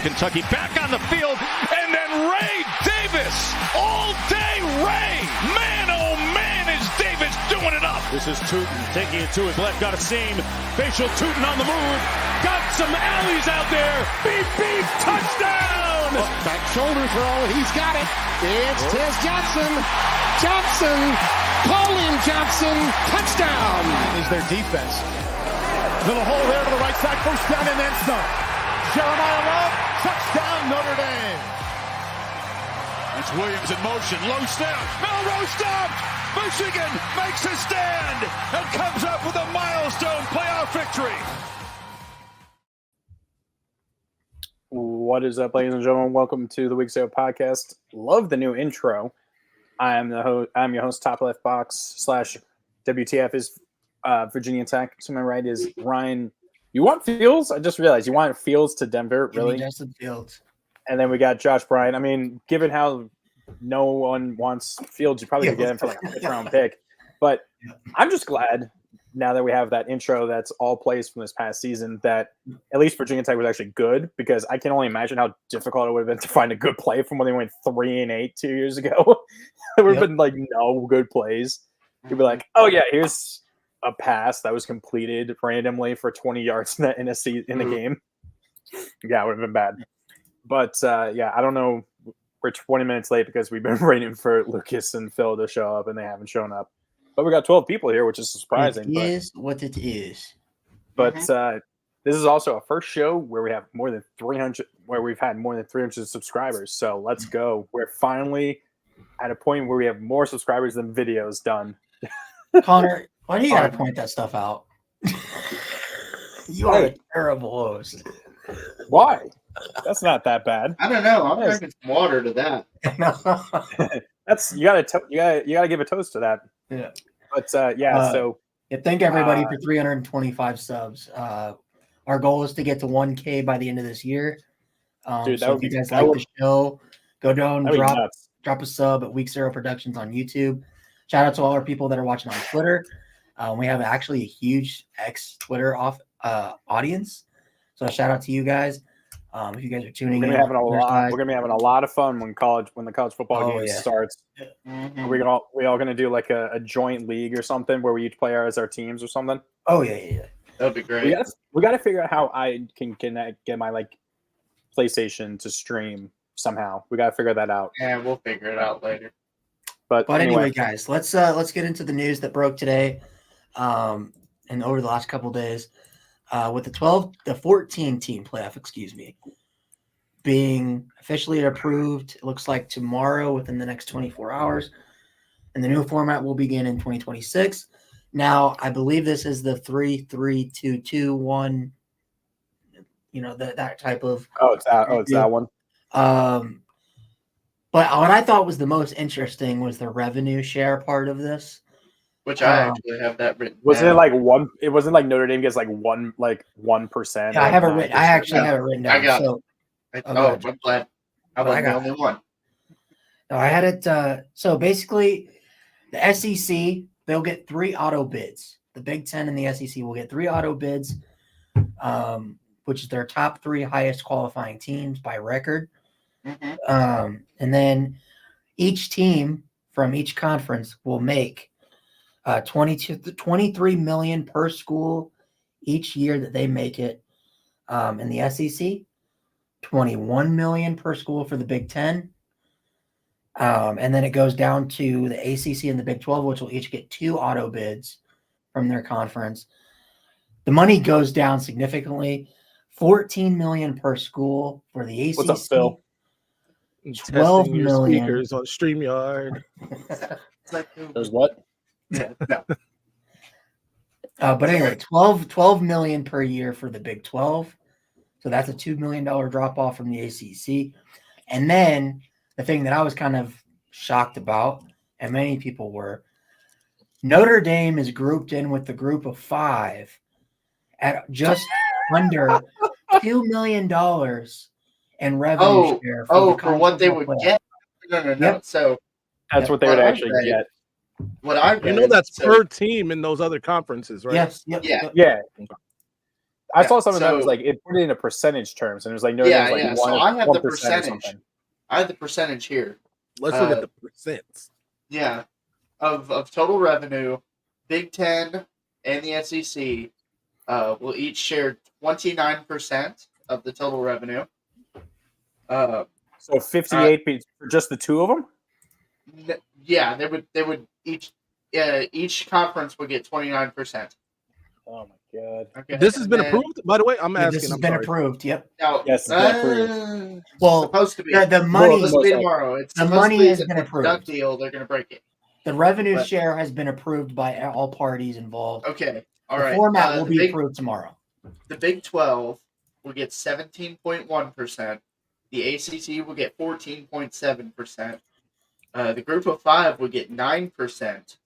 Kentucky back on the field, and then Ray Davis, all day Ray. Man, oh man, is Davis doing it up. This is Tootin taking it to his left, got a seam. Facial Tootin on the move, got some alleys out there. Beep, beep, touchdown. Back shoulder throw, he's got it. It's Tez Johnson. Johnson, Colin Johnson, touchdown. Is their defense. Little hole there to the right side, first down and then some. Jeremiah Love, touchdown Notre Dame. It's Williams in motion, low snap, Melrose stopped. Michigan makes a stand and comes up with a milestone playoff victory. What is up, ladies and gentlemen? Welcome to the Week 0 podcast. Love the new intro. I'm your host, Top Left Box / WTF is Virginia Tech. To my right is Ryan. You want Fields? I just realized you want Fields to Denver, really? Justin Fields. And then we got Josh Bryant. I mean, given how no one wants Fields, you probably could get him for like a 5th round pick. But I'm just glad now that we have that intro that's all plays from this past season that at least Virginia Tech was actually good, because I can only imagine how difficult it would have been to find a good play from when they went 3-8 2 years ago. There would have been like no good plays. You'd be like, oh yeah, here's a pass that was completed randomly for 20 yards in the game. Yeah, it would have been bad. But yeah, I don't know. We're 20 minutes late because we've been waiting for Lucas and Phil to show up, and they haven't shown up. But we got 12 people here, which is surprising. It is what it is. But this is also a first show where we have more than 300, where we've had more than 300 subscribers. So let's go. We're finally at a point where we have more subscribers than videos done. Connor, why do you gotta point that stuff out? You are a terrible host. Why? That's not that bad. I don't know. I'm drinking some water to that. That's you gotta give a toast to that. Yeah. But so thank everybody for 325 subs. Our goal is to get to 1K by the end of this year. Dude, so if you guys like the show, go down, drop a sub at Week 0 Productions on YouTube. Shout out to all our people that are watching on Twitter. We have actually a huge Twitter audience. So shout out to you guys. If you guys are tuning in, we're gonna be having a lot of fun when the college football game starts. Mm-hmm. We all gonna do like a joint league or something where we each play as our teams or something. Oh yeah. That'd be great. We got to figure out how I can get my like PlayStation to stream somehow. We got to figure that out. Yeah, we'll figure it out later. But anyway, guys, let's get into the news that broke today, and over the last couple of days. With the 14 team playoff, being officially approved, it looks like tomorrow within the next 24 hours. And the new format will begin in 2026. Now, I believe this is the 3-3-2-2-1, that type of. It's that one. But what I thought was the most interesting was the revenue share part of this. Which I actually have that written. Wasn't it like one? It wasn't like Notre Dame gets like 1%. Yeah, I have it written. I actually have it written down. I got it. I'm glad. I was the only one. No, I had it. So basically, the SEC, they'll get 3 auto bids. The Big Ten and the SEC will get 3 auto bids, which is their top 3 highest qualifying teams by record. Mm-hmm. And then each team from each conference will make $23 million per school each year that they make it. In the SEC, $21 million per school for the Big Ten. And then it goes down to the ACC and the Big 12, which will each get 2 auto bids from their conference. The money goes down significantly. $14 million per school for the ACC. What's up, Phil? $12 million. Speakers on StreamYard. There's what? No. But anyway, $12 million per year for the Big 12. So that's a $2 million drop off from the ACC. And then the thing that I was kind of shocked about, and many people were, Notre Dame is grouped in with the group of 5 at just under $2 million in revenue share. For what they would get? No. Yep. So that's what they would actually get. What I read, that's per team in those other conferences, right? Yes. Yep. Yeah. Yeah. I saw something that was like it put it into percentage terms, and it was like Notre Dame's like So I have the 1% or percentage. something. I have the percentage here. Let's look at the percents. Yeah, of total revenue, Big Ten and the SEC will each share 29% of the total revenue. So 58 for just the two of them. Yeah, they would each conference would get 29%. Oh my god! Okay, This has been approved, by the way. I'm asking. This has been approved. Yep. Now, Yes, it's been approved. Well, supposed to be the money. supposed to be tomorrow. It's The supposed money to be has the been approved. done deal. They're going to break it. The revenue But- share has been approved by all parties involved. Okay, all the right. format will the be approved tomorrow. The Big 12 will get 17.1%. The ACC will get 14.7%. The Group of Five will get 9%.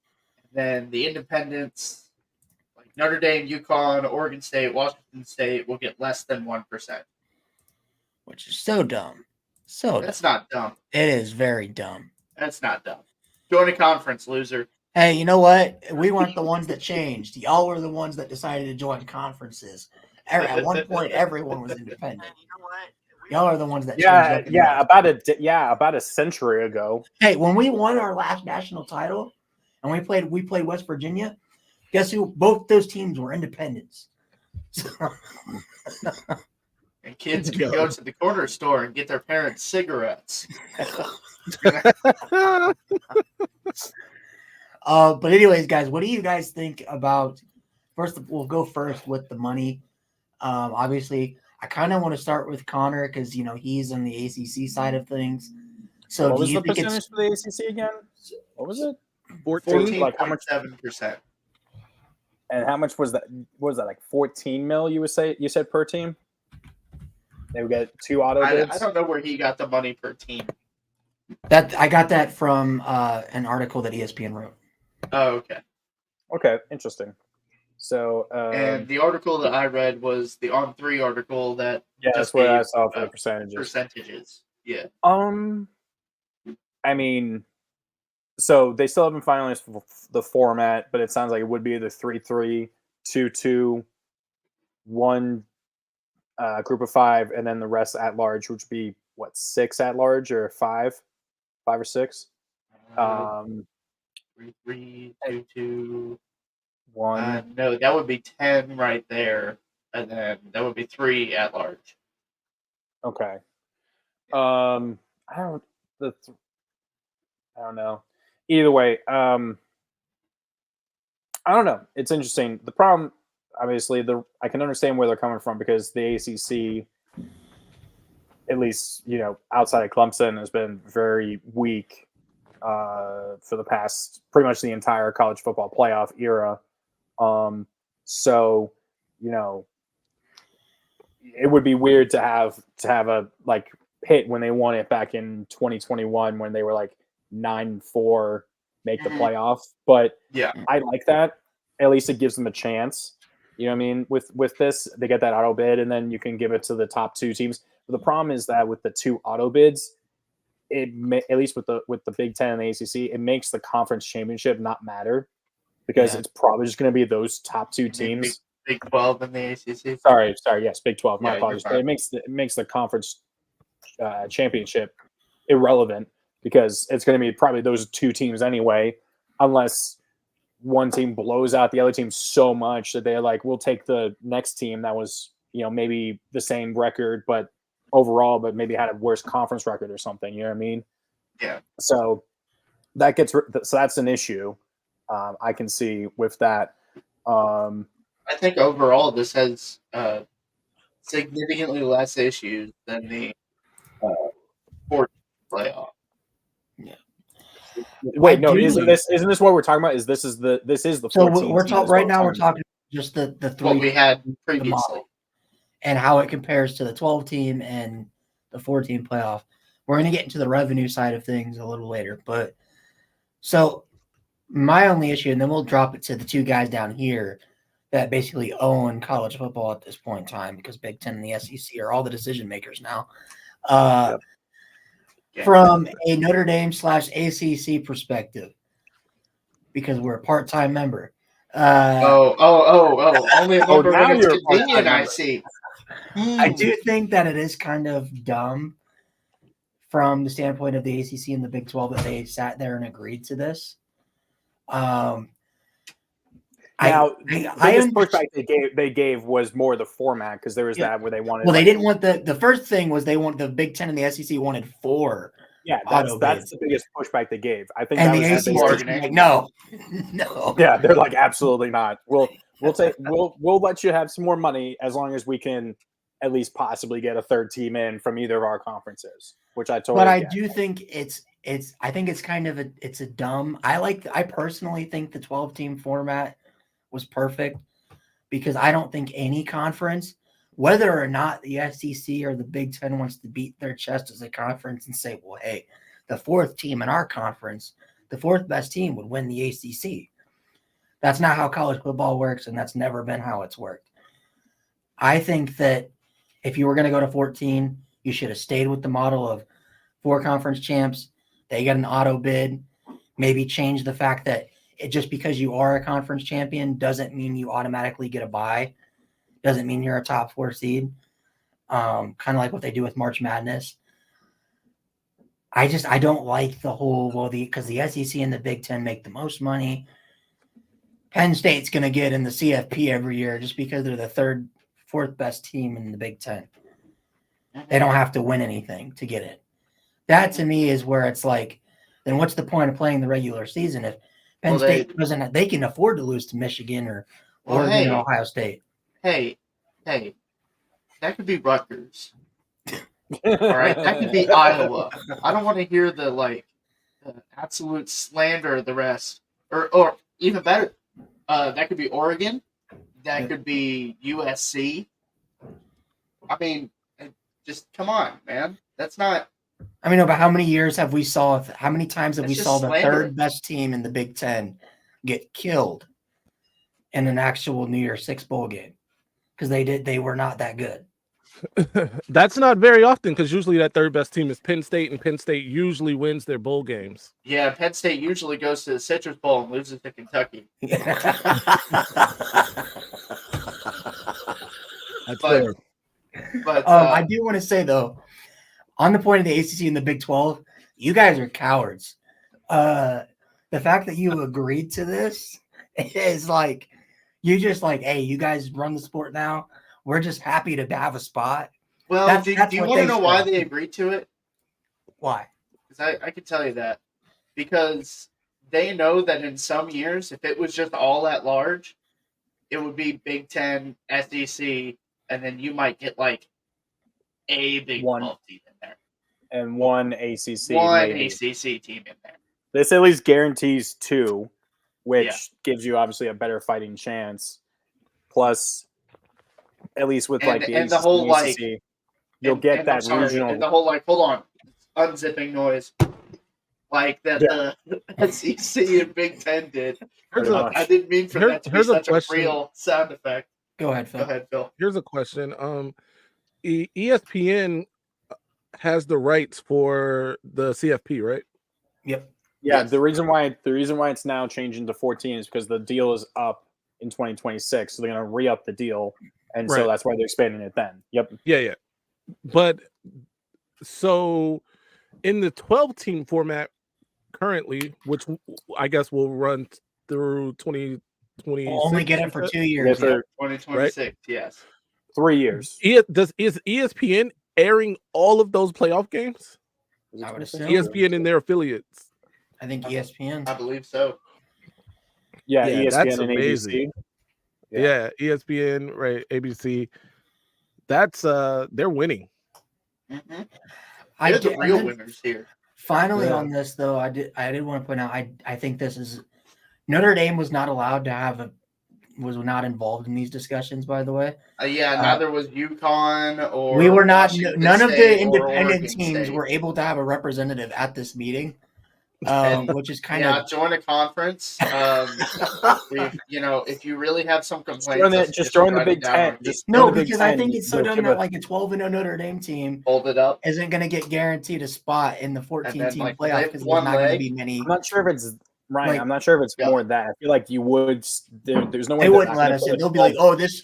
Then the independents, like Notre Dame, UConn, Oregon State, Washington State, will get less than 1%. Which is so dumb. So That's dumb. not dumb. It is very dumb. That's not dumb. Join a conference, loser. Hey, you know what? We weren't the ones that changed. Y'all were the ones that decided to join conferences. At one point, everyone was independent. Y'all are the ones that changed. About a century ago. Hey, when we won our last national title and we played West Virginia, guess who? Both those teams were independents. And kids can go to the corner store and get their parents cigarettes. But anyways, guys, what do you guys think about? First, we'll go first with the money. Obviously, I kind of want to start with Connor because he's on the ACC side of things. So, What do was you the think percentage for the ACC again? What was it? 14.7%. And how much was that? What was that, like 14 mil? You said per team. They would get 2 auto bids. I don't know where he got the money per team. That I got that from an article that ESPN wrote. Oh, okay. Okay, interesting. So, and the article that I read was the On3 article that that's what I saw for the percentages. Yeah. I mean, so they still haven't finalized the format, but it sounds like it would be the 3-3, 2-2, 1 group of 5, and then the rest at large, which would be 6 at large or 5 or 6. 3, 2, 2, 1. No, that would be 10 right there, and then that would be 3 at large. Okay. I don't know. Either way, I don't know. It's interesting. The problem, obviously, I can understand where they're coming from because the ACC, at least outside of Clemson, has been very weak for the past pretty much the entire college football playoff era. So it would be weird to have a Pitt when they won it back in 2021 when they were 9-4 make the playoff. But yeah, I like that. At least it gives them a chance. You know what I mean? With this, they get that auto bid, and then you can give it to the top 2 teams. But the problem is that with the 2 auto bids, at least with the Big Ten and the ACC, it makes the conference championship not matter because it's probably just going to be those top 2 teams. Big 12 and the ACC. Sorry, yes, Big 12. My Yeah, apologies. But it makes the conference championship irrelevant because it's going to be probably those 2 teams anyway, unless one team blows out the other team so much that they're like, we'll take the next team that was maybe the same record, but overall, but maybe had a worse conference record or something. You know what I mean? Yeah. So that's an issue. I can see with that. I think overall this has significantly less issues than the 4th playoff. Yeah. Wait, no, isn't this what we're talking about? This is the 14 So we're talking right now. We're talking just the 3 what we had previously and how it compares to the 12 team and the 14 playoff. We're going to get into the revenue side of things a little later, but so my only issue, and then we'll drop it to the 2 guys down here that basically own college football at this point in time because Big Ten and the SEC are all the decision makers now. From a Notre Dame /ACC perspective, because we're a part-time member, Only a number now when it's you're a part of convenient, that I number. see. I do think that it is kind of dumb from the standpoint of the ACC and the Big 12 that they sat there and agreed to this. Now, the biggest pushback they gave was more the format because there was that where they wanted. Well, they didn't want the first thing was they want the Big 10 and the SEC wanted 4. Yeah, that's the biggest pushback they gave. I think and that the was ACC like, no. Yeah, they're like absolutely not. We'll let you have some more money as long as we can at least possibly get a third team in from either of our conferences, which I totally. But I get. do think I think it's kind of a dumb. I personally think the 12-team format was perfect because I don't think any conference, whether or not the SEC or the Big 10 wants to beat their chest as a conference and say, well, hey, the 4th team in our conference, the 4th best team would win the ACC. That's not how college football works, and that's never been how it's worked. I think that if you were going to go to 14, you should have stayed with the model of 4 conference champs. They get an auto bid, maybe change the fact that just because you are a conference champion doesn't mean you automatically get a bye. Doesn't mean you're a top 4 seed. Kind of like what they do with March Madness. I don't like the whole, because the SEC and the Big 10 make the most money. Penn State's going to get in the CFP every year just because they're the 3rd, 4th best team in the Big 10. They don't have to win anything to get it. That to me is where it's like, then what's the point of playing the regular season if Penn State doesn't? They can afford to lose to Michigan or Oregon or Ohio State. Hey, that could be Rutgers. All right, that could be Iowa. I don't want to hear the absolute slander of the rest, or even better, that could be Oregon. That could be USC. I mean, just come on, man. That's not. I mean, but how many times have we saw the slander. 3rd best team in the Big 10 get killed in an actual New Year's Six bowl game because they were not that good. That's not very often because usually that 3rd best team is Penn State, and Penn State usually wins their bowl games. Yeah, Penn State usually goes to the Citrus Bowl and loses to Kentucky. But I do want to say though, on the point of the ACC and the Big 12, you guys are cowards. The fact that you agreed to this is like, you just like, hey, you guys run the sport now. We're just happy to have a spot. Well, do you want to know why they agreed to it? Why? Because I could tell you that. Because they know that in some years, if it was just all at large, it would be Big 10, SEC, and then you might get like a Big 12 team in there. And one ACC. One ACC team in there. This at least guarantees 2, which gives you obviously a better fighting chance. Plus, at least with the ACC, the whole ACC, you'll get that regional. And the whole hold on, unzipping noise, like that the SEC and Big 10 did. I didn't mean for that to be such a real sound effect. Go ahead, Phil. Here's a question. ESPN has the rights for the CFP, right? Yep. Yeah, the reason why it's now changing to 14 is because the deal is up in 2026, so they're going to re-up the deal, and so that's why they're expanding it then. Yep. Yeah. But so in the 12-team format currently, which I guess will run through 2026. We'll only get it for 2 years. 2026, right? Yes. 3 years. Is ESPN airing all of those playoff games? I would assume. ESPN and their affiliates. I think ESPN. I believe so. Yeah, ESPN that's and amazing. ABC. Yeah, ESPN, right? ABC. That's they're winning. Mm-hmm. They're the real winners here. Finally, on this though, I did want to point out. I think this is Notre Dame was not allowed to was not involved in these discussions. By the way, neither was UConn or we were not. Washington None of State the independent Oregon teams State. were able to have a representative at this meeting. Which is kind of join a conference. If you really have some complaints, just join the Big 10. Because I think it's so dumb that like a 12-0 Notre Dame team hold it up isn't going to get guaranteed a spot in the 14-team playoff because there's not going to be many. I'm not sure if it's Ryan, Like- I'm not sure if it's Yeah. more that. I feel like you would. There's no way They they're wouldn't not let gonna us put in. a They'll be like, 12 "Oh, this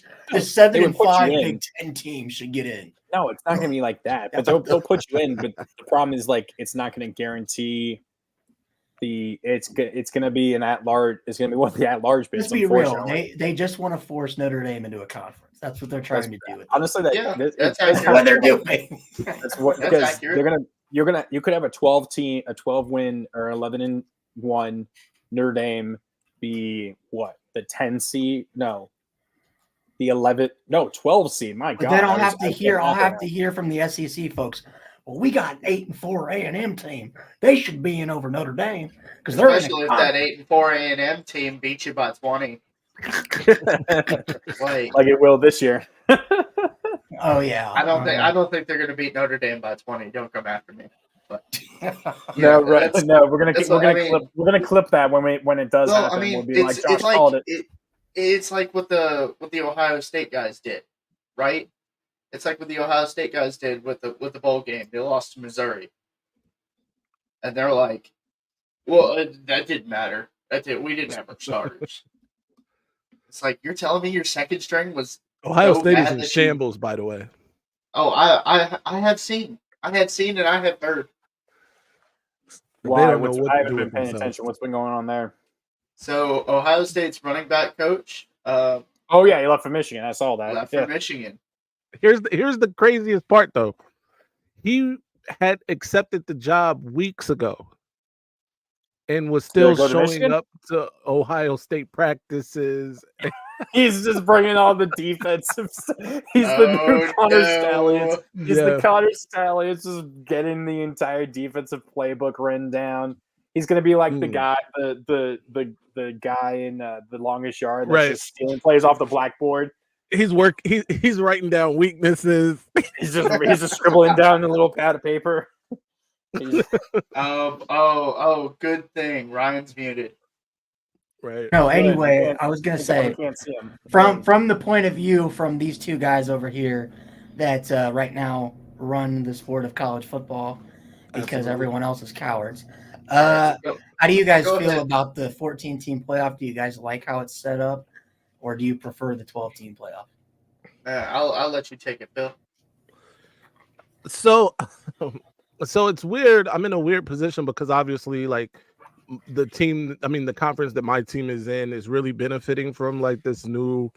7 would and put you 5 in. Big Ten team should get in." No, it's not going to be like that. But they'll put you in. But the problem is like it's not going to guarantee the. It's going to be an at large. It's going to be one of the at large bids. Let's be real. Unfortunately, They just want to force Notre Dame into a conference. That's what they're trying to do. With honestly, that Yeah, this- that's it's- accurate. what they're doing. That's what That's because accurate. you could have a 12 win or 11-1 Notre Dame be what the 10 seed? No, the 12 seed. My But God, then I I'll was- have to hear from the SEC folks. Well, we got an 8-4 A&M team. They should be in over Notre Dame because they're Especially if that 8-4 A&M team beats you by 20. Like, like it will this year. Oh yeah. I don't think they're going to beat Notre Dame by 20. Don't come after me. But No, right? that's- No, we're gonna that's what I mean. clip that when it does Well, happen. I mean, we'll be like, it's Josh like called it. it's like what the Ohio State guys did, right? It's like what the Ohio State guys did with the bowl game. They lost to Missouri, and they're like, "Well, that didn't matter. We didn't have our starters." It's like you're telling me your second string was Ohio so State is bad in that shambles, by the way. Oh, I have seen, and I have heard. Why? don't know what I to haven't do been with paying themselves. attention. What's been going on there? So Ohio State's running back coach Oh yeah, he left for Michigan. I saw that. left Yeah. for Michigan. Here's the craziest part, though. He had accepted the job weeks ago and was still go to showing Michigan? up to Ohio State practices. He's just bringing all the defensive. He's the new Connor Stallions. He's the Connor Stallions, just getting the entire defensive playbook written down. He's gonna be like the guy, the guy in the longest yard that's Right. just stealing plays off the blackboard. He's writing down weaknesses. He's just scribbling down a little pad of paper. Good thing Ryan's muted. Right. No, anyway, can't- I was gonna You say can't see him from the point of view from these two guys over here that right now run the sport of college football because Absolutely. everyone else is cowards. Go- How do you guys Go feel ahead. about the 14-team playoff? Do you guys like how it's set up, or do you prefer the 12-team playoff? I'll let you take it, Bill. So it's weird. I'm in a weird position because obviously, like, the conference that my team is in is really benefiting from like this new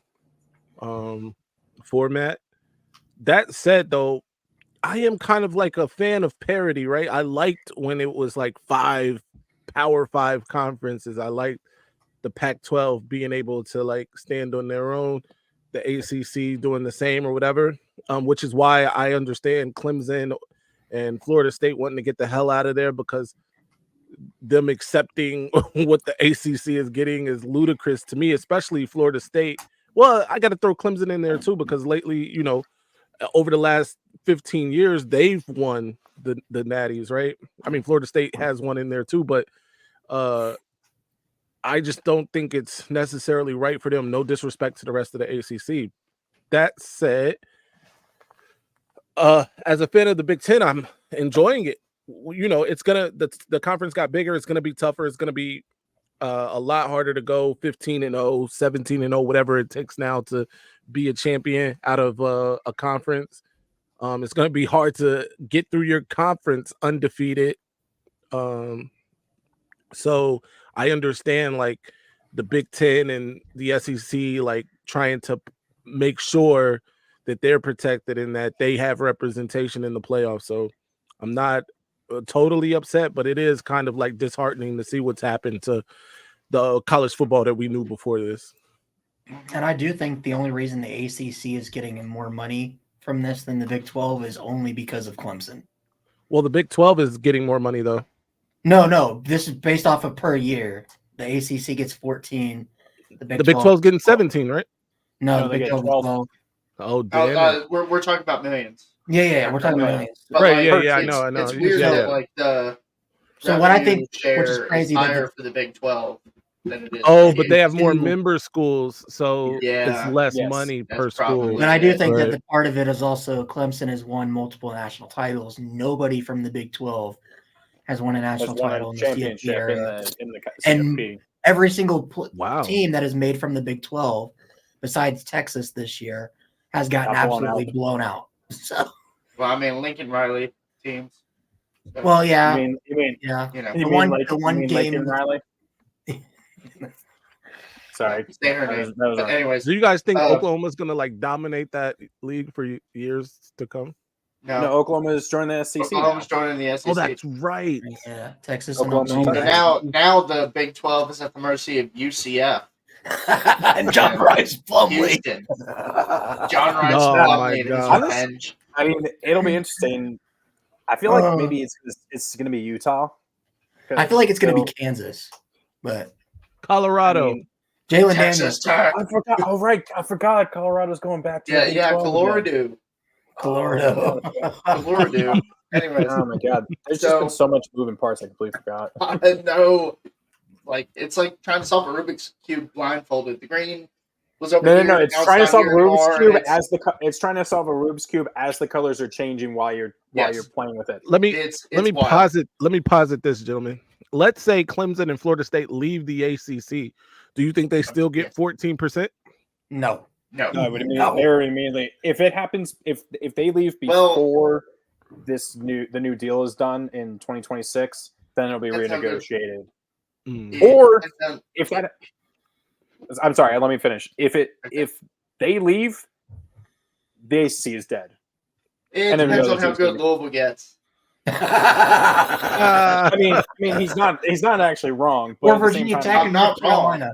format. That said, though, I am kind of like a fan of parity, right? I liked when it was like 5 Power 5 conferences. I liked the Pac-12 being able to like stand on their own, the ACC doing the same or whatever, which is why I understand Clemson and Florida State wanting to get the hell out of there because them accepting what the ACC is getting is ludicrous to me, especially Florida State. Well, I got to throw Clemson in there too because lately, over the last 15 years, they've won the Natties, right? I mean, Florida State has one in there too, but I just don't think it's necessarily right for them. No disrespect to the rest of the ACC. That said, as a fan of the Big Ten, I'm enjoying it. It's the conference got bigger. It's gonna be tougher. It's gonna be a lot harder to go 15-0, 17-0, whatever it takes now to be a champion out of a conference. It's gonna be hard to get through your conference undefeated. So I understand like the Big Ten and the SEC like trying to make sure that they're protected and that they have representation in the playoffs. So I'm not totally upset, but it is kind of like disheartening to see what's happened to the college football that we knew before this. And I do think the only reason the ACC is getting more money from this than the Big 12 is only because of Clemson. Well, the Big 12 is getting more money though. No, this is based off of per year. The ACC gets 14. The Big 12's getting 17, right? No, No, the they Big get 12 is 12. Oh, damn. We're talking about millions. Yeah, we're talking about millions. But, Right, like, yeah, I it's- know. It's weird Yeah. that like the So what I revenue think, share which is crazy, higher for the Big 12 than it is. Oh, but they have more Two. member schools, so Yeah. it's less Yes, money that's per probably school. and I do think that Right. the part of it is also Clemson has won multiple national titles. Nobody from the Big 12 has won a Has national won title a in the CFP championship area. in the And CFP. every single Wow. team that is made from the Big 12, besides Texas this year, has gotten Got blown absolutely out. blown out. So, Well, I mean, Lincoln Riley teams. So, well, yeah, You mean yeah. you know, The one Lincoln game. Riley? Sorry, say her name. that was But anyways, Do you guys think Uh, Oklahoma's going to like dominate that league for years to come? no. Oklahoma's joined the SEC. Oklahoma's joining the SEC. Oh, that's right. Yeah, Texas Oklahoma. and So now the Big 12 is at the mercy of UCF. and John Rice Plumlee. Houston. John Rice Oh, Plumlee my and his God. revenge. I mean, it'll be interesting. I feel like maybe it's going to be Utah. I feel like it's going to be Kansas, but Colorado. I mean, Jalen Texas Daniels, Tech. I forgot. Oh, right. I forgot Colorado's going back to the Big 12 again. Colorado. Colorado. Anyways, Oh my God. There's just been so much moving parts I completely forgot. I know. Like, it's like trying to solve a Rubik's Cube blindfolded. The green was over here. No. It's now trying to down solve a here Rubik's more, Cube and it's trying to solve a Rubik's Cube as the colors are changing while you're playing with it. Let me wild. posit this, gentlemen. Let's say Clemson and Florida State leave the ACC. Do you think they still get 14%? No. No. No, but immediately if it happens, if they leave before the new deal is done in 2026, then it'll be renegotiated. Or if that, I'm sorry, let me finish. If they leave, the ACC is dead. It depends on how good Louisville gets. I mean, he's not actually wrong. But or Virginia Tech and North wrong. Carolina.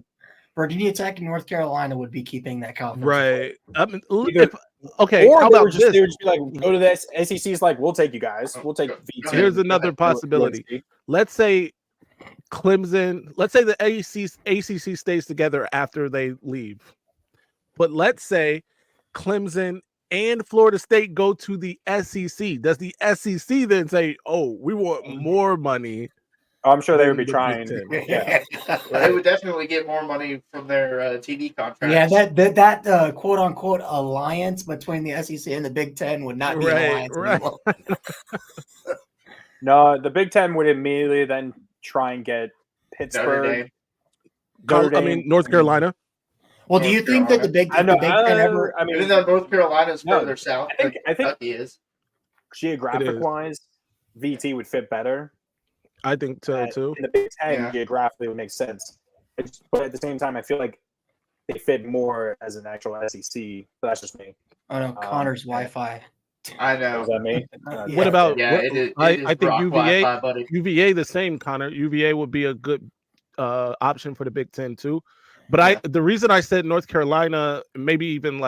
Virginia Tech and North Carolina would be keeping that conference. Right. I mean, okay. Or how they about would just this? be like, go to the SEC's like, we'll take you guys. We'll take VT. Here's another possibility. Let's say Clemson, let's say the ACC stays together after they leave. But let's say Clemson and Florida State go to the SEC. Does the SEC then say, oh, we want more money? I'm sure they would be trying. Yeah. They would definitely get more money from their TV contracts. Yeah, that quote unquote alliance between the SEC and the Big Ten would not be an alliance anymore. No, the Big Ten would immediately then try and get Pittsburgh. North Carolina. Well, do you think that the Big Ten ever? I mean, even though North Carolina is further south, I think Kentucky is. Geographic-wise, VT would fit better. I think so too. In the Big Ten, geographically, would make sense. But at the same time, I feel like they fit more as an actual SEC. But that's just me. Oh no, Connor's Wi-Fi. I know. Is that me? What about? I think UVA the same, Connor. UVA would be a good option for the Big Ten too. But the reason I said North Carolina, maybe even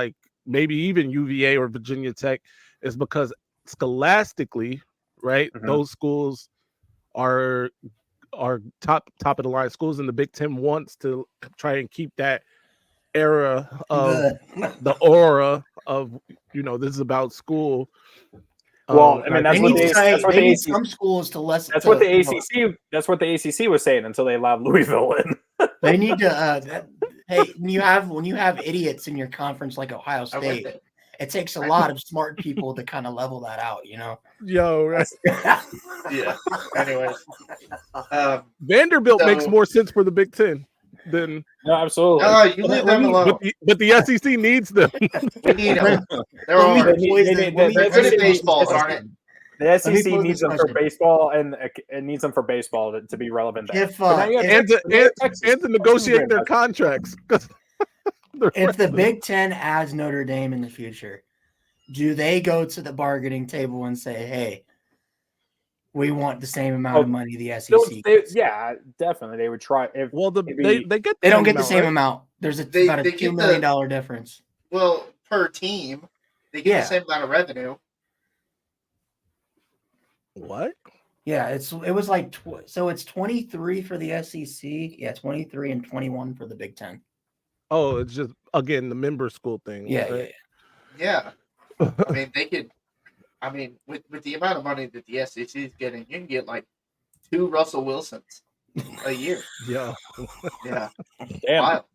UVA or Virginia Tech, is because scholastically, right? Mm-hmm. Those schools are top of the line schools, and the Big Ten wants to try and keep that era of the aura of this is about school. Well, I mean, that's what the some schools to less. That's what the ACC. That's what the ACC was saying until they allowed Louisville in. They need to. Hey, when you have idiots in your conference like Ohio State, it takes a lot of smart people to kind of level that out. Yo, right. Yeah. Anyways, Vanderbilt makes more sense for the Big Ten than. No, absolutely. No, you leave them alone. But the SEC needs them. We need them. They're good at baseball, darn it. The SEC needs them for baseball, and it needs them for baseball to be relevant. And to negotiate their contracts. If the Big Ten adds Notre Dame in the future, do they go to the bargaining table and say, "Hey, we want the same amount of money the SEC"? Yeah, definitely. They would try. They don't get the same amount. There's about a $2 million difference. Well, per team, they get the same amount of revenue. What? Yeah, it was like so it's 23 for the SEC. Yeah, 23 and 21 for the Big Ten. Oh, it's just again the member school thing. Yeah. I mean, they could. I mean, with the amount of money that the SEC is getting, you can get like 2 Russell Wilsons a year. Yeah. Yeah. Damn. Wow.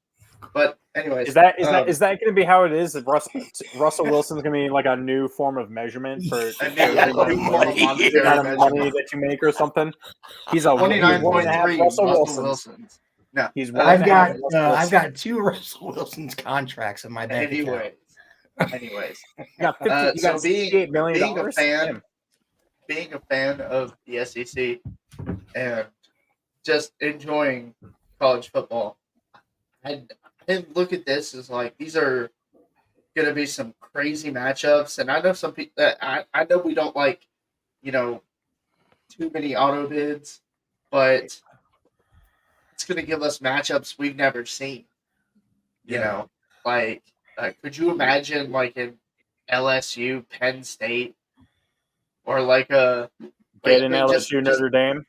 But anyways, Is that going to be how it is? If Russell Wilson's going to be like a new form of measurement for a the new form of monetary amount of money measurement. that you make or something? He's a 29.3 Russell Russell Wilson's. Wilson's. No, He's I've got 2 Russell Wilson's contracts in my bank account. anyways. You got So $58 million. being a fan of the SEC and just enjoying college football, I look at this as like these are going to be some crazy matchups, and I know some people. I know we don't like, too many auto bids, but it's going to give us matchups we've never seen. You know, like could you imagine like an LSU Penn State or like a LSU Notre Dame?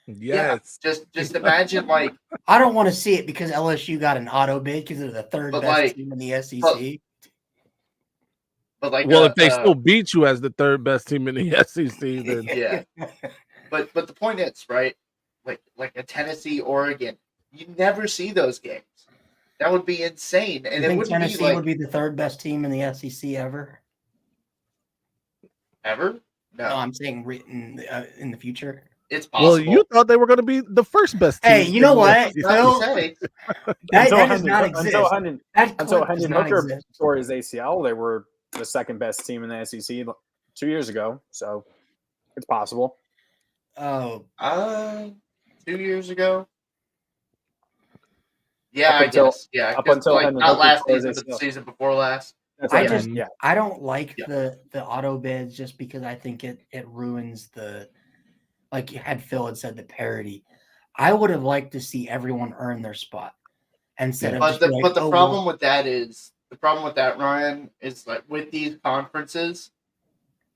Yes. Yeah, just imagine like I don't want to see it because LSU got an auto bid because they're the third best team in the SEC. But like, well, if they still beat you as the third best team in the SEC, then yeah. But the point is, right? Like a Tennessee, Oregon, you never see those games. That would be insane. And you it think would Tennessee be like, would be the third best team in the SEC ever? Ever? No, I'm saying in the future. It's possible. Well, you thought they were going to be the first best team. Hey, you know what? Phil, say. that does not exist. Until Hendon Hooker tore his ACL, they were the second best team in the SEC 2 years ago. So it's possible. Oh, 2 years ago. Yeah, I guess. Yeah, up until like not last season, but the season before last. I don't like the auto bids just because I think it ruins the, like you had Phil had said, the parity. I would have liked to see everyone earn their spot instead of. But the problem with that, Ryan, is like with these conferences,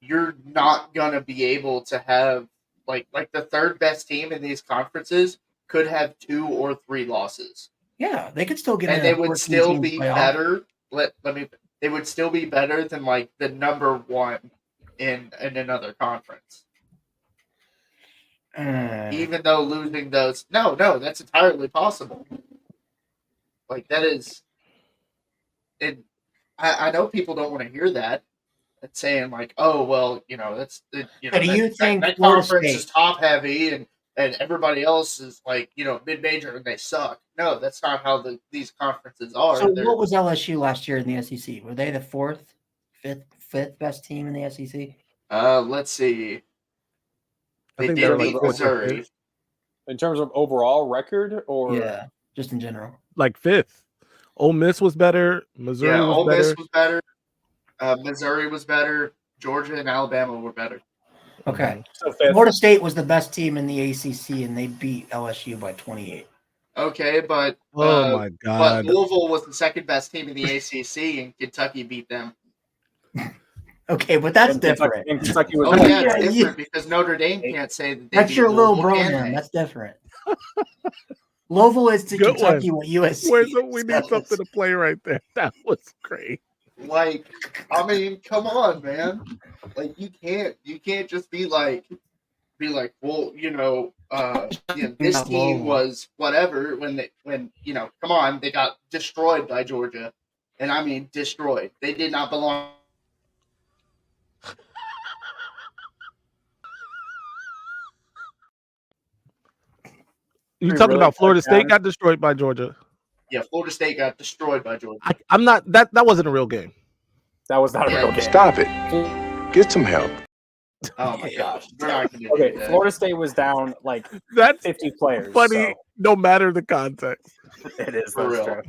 you're not gonna be able to have like the third best team in these conferences could have 2 or 3 losses. Yeah, they could still get, and they would still be better. They would still be better than like the number 1 in another conference. Even though losing those, no, that's entirely possible. Like that is, and I know people don't want to hear that. That's saying like, oh well, that's do you think that conference is top heavy and everybody else is like mid-major and they suck? No, that's not how these conferences are. So what was LSU last year in the SEC? Were they the fifth best team in the SEC? Let's see. They did beat Missouri. In terms of overall record, or just in general, like 5th. Ole Miss was better. Missouri was Ole better. Miss was better. Missouri was better. Georgia and Alabama were better. Okay. So Florida State was the best team in the ACC, and they beat LSU by 28. Okay, but oh my God, but Louisville was the second best team in the ACC, and Kentucky beat them. Okay, but that's different. Kentucky was it's different because Notre Dame can't say that. That's your little brother. That's different. Louisville is to Good Kentucky one. what USC. We need something to play right there. That was great. Like, I mean, come on, man. Like, you can't just be like, well, this team was whatever when come on, they got destroyed by Georgia, and I mean destroyed. They did not belong. You talking about Florida State got destroyed by Georgia? Yeah, Florida State got destroyed by Georgia. I'm not that wasn't a real game. That was not a real game. Stop it. Get some help. Oh my gosh. We're not gonna okay, do that. Florida State was down like That's 50 players. funny, so. no matter the context. It is For real. true.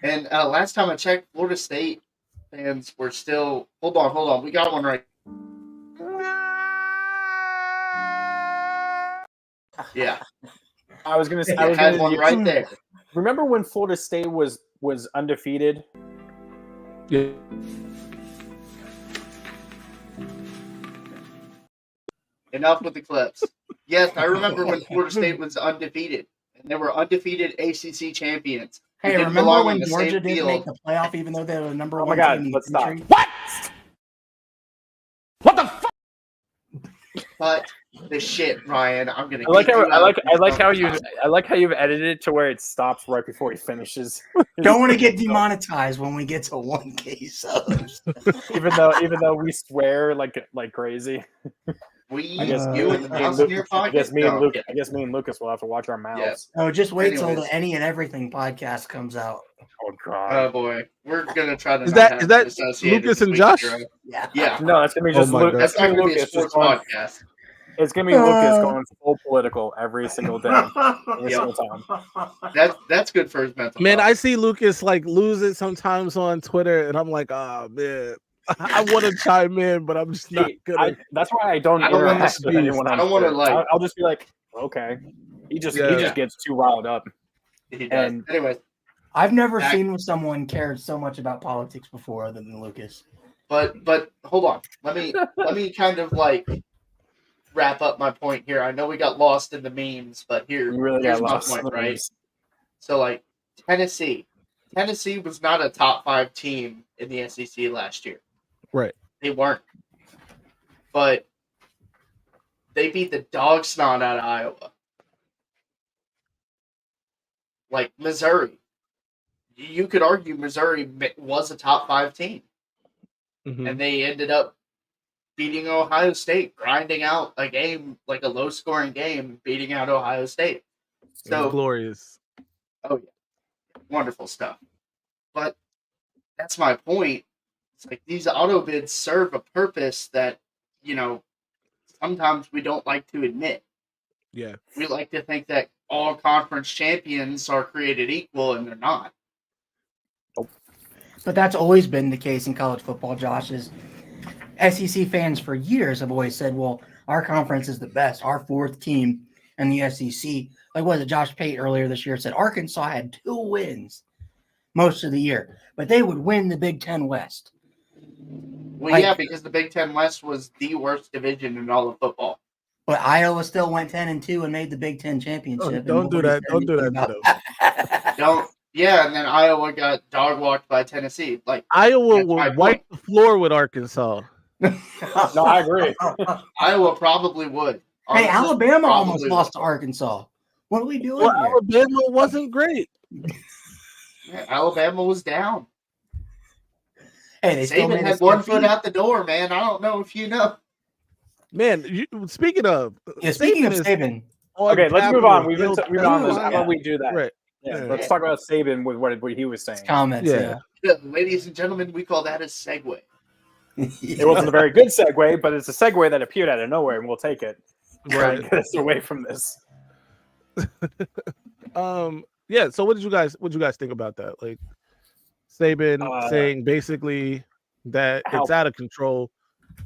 And last time I checked, Florida State fans were still. Hold on. We got one right. Yeah. I was gonna say. I had one right there. Remember when Florida State was undefeated? Yeah. Enough with the clips. Yes, I remember when Florida State was undefeated, and they were undefeated ACC champions. Hey, remember when Georgia didn't make the playoff even though they were the number one team in the country? What? What the fuck? cut the shit, Ryan. I'm gonna. I like get how you out I like how sometime. you've edited it to where it stops right before he finishes. Don't want to get demonetized when we get to 1K subs. even though we swear like crazy. We, I guess you, and the me and mouse in your Luke, I pocket. guess me No, and Lucas will have to watch our mouths. Oh, just wait till Anyways. the Any and Everything podcast comes out. Oh God. Oh boy, we're gonna try to. Is not that have it associated Lucas with and Josh? Hero. Yeah. Yeah, No, that's gonna be Oh just my Luke. God. that's not gonna be a Lucas just sports going. podcast. It's gonna be Lucas going full political every single day, every Yep. single time. That's good for his mental Man, health. I see Lucas like lose it sometimes on Twitter, and I'm like, oh man, I want to chime in, but I'm just not gonna. That's why I don't I don't wanna interact with speak. anyone on I don't wanna, Twitter. like- I'll just be like, okay. He just Yeah. gets too riled up. He does. And Anyway, I've never Back- seen someone cared so much about politics before other than Lucas. but hold on. Let me kind of like wrap up my point here. I know we got lost in the memes, but you really here's got my lost. point, right? So like Tennessee was not a top 5 team in the SEC last year. Right. They weren't. But they beat the dog snot out of Iowa. Like Missouri. You could argue Missouri was a top 5 team. Mhm. And they ended up beating Ohio State, grinding out a game, like a low-scoring game, beating out Ohio State. It was So, glorious. oh yeah, wonderful stuff. But that's my point. It's like these auto bids serve a purpose that, sometimes we don't like to admit. Yeah. We like to think that all conference champions are created equal, and they're not. But that's always been the case in college football, Josh. Is SEC fans for years have always said, well, our conference is the best, our 4th team in the SEC. Like, what was it, Josh Pate earlier this year said Arkansas had 2 wins most of the year, but they would win the Big Ten West. Well, yeah, because the Big Ten West was the worst division in all of football. But Iowa still went 10-2 and made the Big Ten championship. Don't do that. Don't do that to them. Don't. Yeah, and then Iowa got dog walked by Tennessee. Like Iowa That's my will wipe the floor with Arkansas. No, I agree. Iowa probably would. Hey, Honestly, Alabama probably almost would. lost to Arkansas. What are we doing Well, here? Alabama wasn't great. Yeah, Alabama was down. Hey, they still Saban made had us one get foot beat. out the door, man. I don't know if you know. Man, speaking of Speaking of is Saban, on Okay, let's move Capitol on. We've Hill been on this. Yeah. How about we do that? Right. Yeah, Yeah. let's talk about Saban with what he was saying. comments. Yeah. Ladies and gentlemen, we call that a segue. It wasn't a very good segue, but it's a segue that appeared out of nowhere, and we'll take it. Try and get us away from this. Yeah. So what did you guys think about that? Like Saban saying basically that how- it's out of control.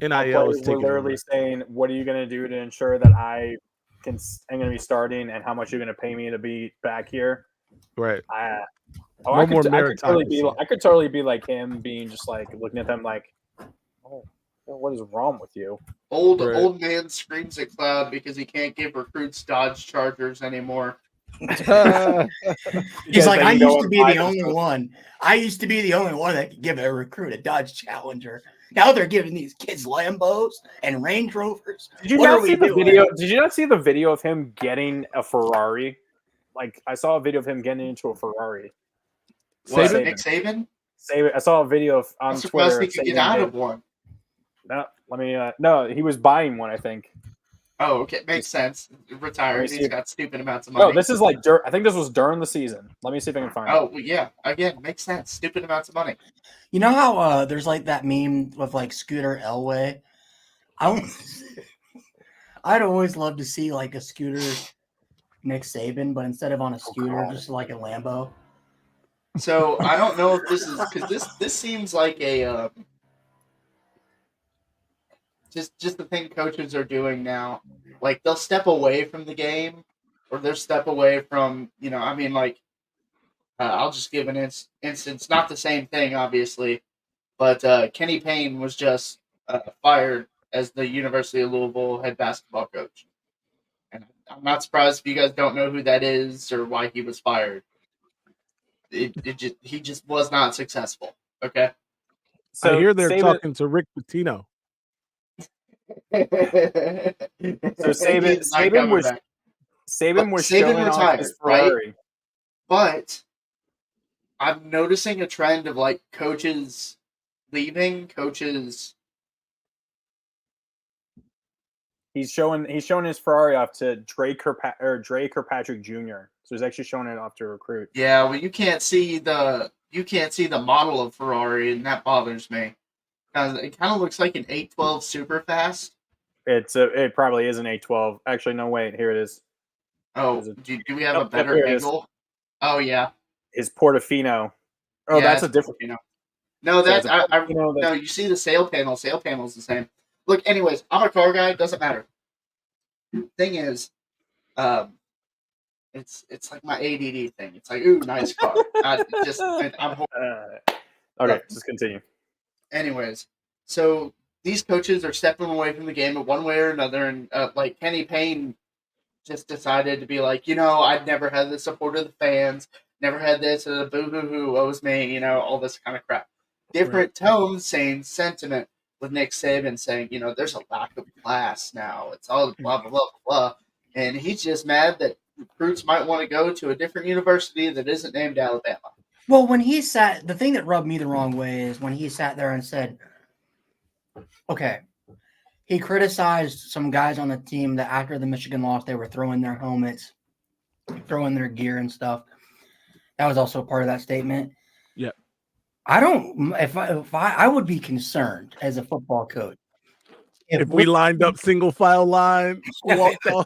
NIL is Players were taking literally over. saying, "What are you going to do to ensure that I'm going to be starting, and how much you're going to pay me to be back here?" Right. I No more could totally be. meritocracy. I could totally be like him, being just like looking at them like, "Oh, what is wrong with you?" Right. Old man screams at cloud because he can't give recruits Dodge Chargers anymore. He's Because like, then I you go used to and be buy the them only stuff. one. I used to be the only one that could give a recruit a Dodge Challenger. Now they're giving these kids Lambos and Range Rovers. Did you What not are see we the doing? video? Did you not see the video of him getting a Ferrari? Like I saw a video of him getting into a Ferrari. What, Saban. Nick Saban? I saw a video on I'm surprised Twitter. he could get Saban out did- of one. No, let me. No, he was buying one. I think. Oh, okay, makes sense. Retired. Let me see He's if- got stupid amounts of money. No, this is like. I think this was during the season. Let me see if I can find it. Oh, well, yeah. Again, makes sense. Stupid amounts of money. You know how there's like that meme with like Scooter Elway? I'd always love to see like a Scooter Nick Saban, but instead of on a scooter, God. just like a Lambo. So I don't know if this is because this seems like a just the thing coaches are doing now. Like they'll step away from the game, or they'll step away from I mean like I'll just give an instance, not the same thing obviously, but Kenny Payne was just fired as the University of Louisville head basketball coach, and I'm not surprised if you guys don't know who that is or why he was fired. He just was not successful. Okay. I hear they're Saban- talking to Rick Pitino. So He's not coming back. Saban was Saban showing off retired, his right? Ferrari. But I'm noticing a trend of like coaches leaving, coaches. He's showing his Ferrari off to Drake Kirkpatrick Jr. So he's actually showing it off to a recruit. Yeah, well, you can't see the model of Ferrari, and that bothers me because it kind of looks like an 812 super fast. It probably is an 812. Actually, no, wait, here it is. Oh, do we have a Yep, better here it is. angle? Oh yeah. Is Portofino. Oh, Yeah, that's a it's different. Portofino. No, So that's it's a Portofino no. You see the sail panel. Sail panel's the same. Look, anyways, I'm a car guy. Doesn't matter. Thing is, it's like my ADD thing. It's like, ooh, nice car. I'm okay, just continue. Anyways, so these coaches are stepping away from the game in one way or another, and like Kenny Payne just decided to be like, I'd never had the support of the fans, never had this, boo hoo hoo, woe's me, all this kind of crap. Different tones, same sentiment with Nick Saban saying, there's a lack of class now. It's all blah, blah, blah, blah. And he's just mad that recruits might want to go to a different university that isn't named Alabama. Well, when he sat, the thing that rubbed me the wrong way is when he sat there and said, okay, he criticized some guys on the team that after the Michigan loss, they were throwing their helmets, throwing their gear and stuff. That was also part of that statement. Yeah. I don't, I would be concerned as a football coach. If we lined up single file line, walked off.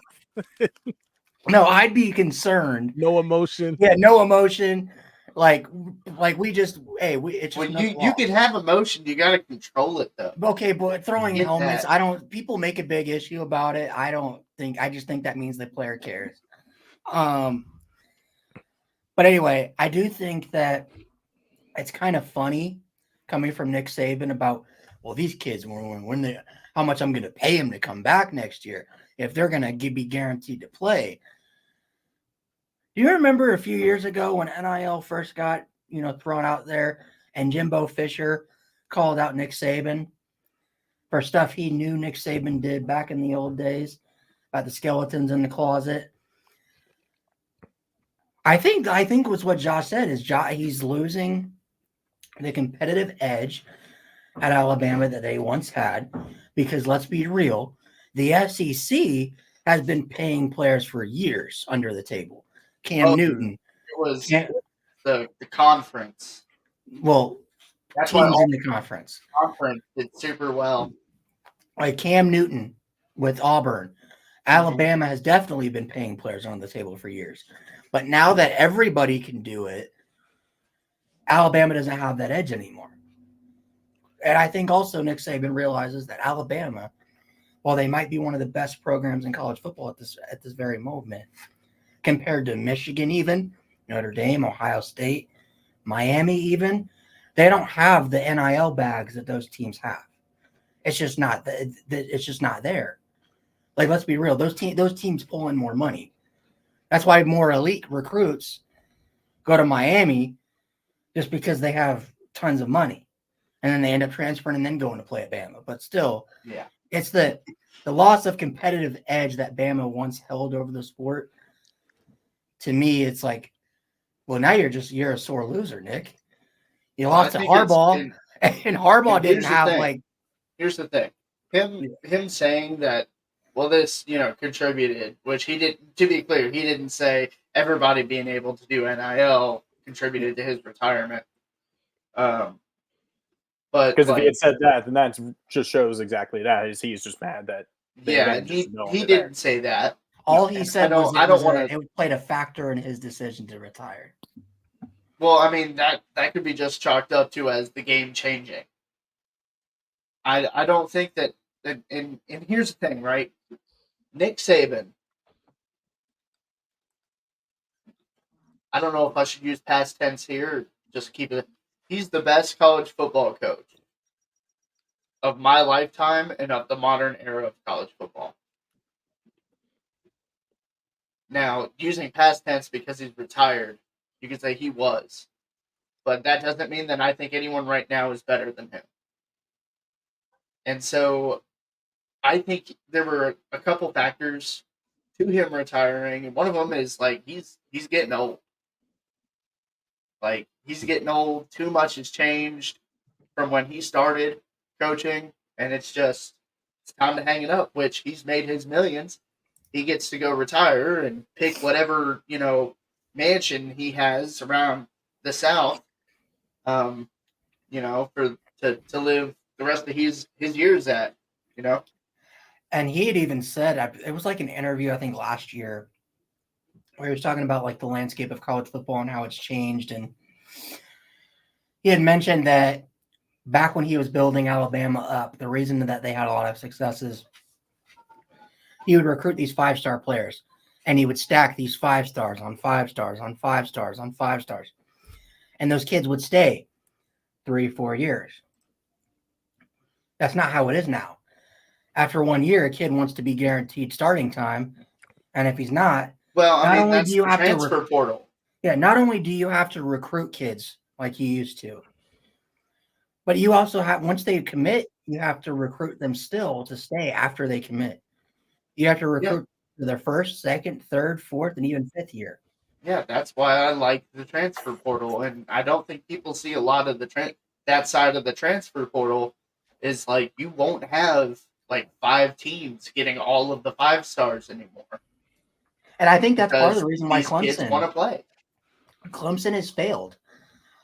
No, I'd be concerned. No emotion. Yeah, no emotion. Like we just, hey, it's just you can have emotion. You got to control it though. Okay, but throwing Get helmets, that. People make a big issue about it. I just think that means the player cares. But anyway, I do think that it's kind of funny coming from Nick Saban about, well, these kids, how much I'm going to pay them to come back next year if they're going to be guaranteed to play. Do you remember a few years ago when NIL first got, thrown out there and Jimbo Fisher called out Nick Saban for stuff he knew Nick Saban did back in the old days about the skeletons in the closet? I think was what Josh said is he's losing the competitive edge at Alabama that they once had, because let's be real, the SEC has been paying players for years under the table. Cam Newton. It was the conference. Well, that's teams why in the conference did super well. Like Cam Newton with Auburn. Alabama has definitely been paying players on the table for years. But now that everybody can do it, Alabama doesn't have that edge anymore. And I think also Nick Saban realizes that Alabama, while they might be one of the best programs in college football at this very moment, compared to Michigan even, Notre Dame, Ohio State, Miami even, they don't have the NIL bags that those teams have. It's just not there. Like, let's be real, those teams pull in more money. That's why more elite recruits go to Miami, just because they have tons of money. And then they end up transferring and then going to play at Bama. But still, yeah, it's the loss of competitive edge that Bama once held over the sport. To me, it's like, well, now you're a sore loser, Nick. You lost to Harbaugh, and Harbaugh didn't have like. Here's the thing, him saying that, well, this contributed, which he didn't. To be clear, he didn't say everybody being able to do NIL contributed to his retirement. But because if he had said that, then that just shows exactly that. He's just mad that. He didn't say that. All he said was it played a factor in his decision to retire. Well, I mean, that could be just chalked up to as the game changing. I don't think that, and here's the thing, right? Nick Saban, I don't know if I should use past tense here or just keep it. He's the best college football coach of my lifetime and of the modern era of college football. Now, using past tense because he's retired, you can say he was. But that doesn't mean that I think anyone right now is better than him. And so I think there were a couple factors to him retiring, and one of them is like he's getting old. Like he's getting old. Too much has changed from when he started coaching, and it's time to hang it up. Which he's made his millions. He gets to go retire and pick whatever mansion he has around the South. For to live the rest of his years at. And he had even said, it was like an interview, I think last year, where he was talking about like the landscape of college football and how it's changed. And he had mentioned that back when he was building Alabama up, the reason that they had a lot of success is he would recruit these 5-star players and he would stack these 5 stars on 5 stars on 5 stars on 5 stars. And those kids would stay 3-4 years. That's not how it is now. After 1 year, a kid wants to be guaranteed starting time, and if he's not, that's the transfer portal. Yeah, not only do you have to recruit kids like you used to, but you also have, once they commit, you have to recruit them still to stay after they commit. You have to recruit for their first, second, third, fourth, and even 5th year. Yeah, that's why I like the transfer portal, and I don't think people see a lot of that side of the transfer portal. Is like you won't have like 5 teams getting all of the 5 stars anymore. And I think that's part of the reason why kids want to play. Clemson has failed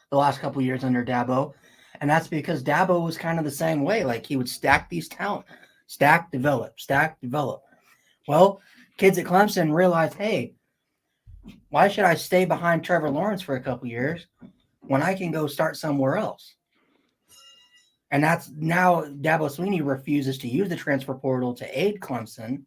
the last couple of years under Dabo, and that's because Dabo was kind of the same way. Like he would stack these talent, stack, develop, stack, develop. Well, kids at Clemson realized, hey, why should I stay behind Trevor Lawrence for a couple of years when I can go start somewhere else? And that's now Dabo Swinney refuses to use the transfer portal to aid Clemson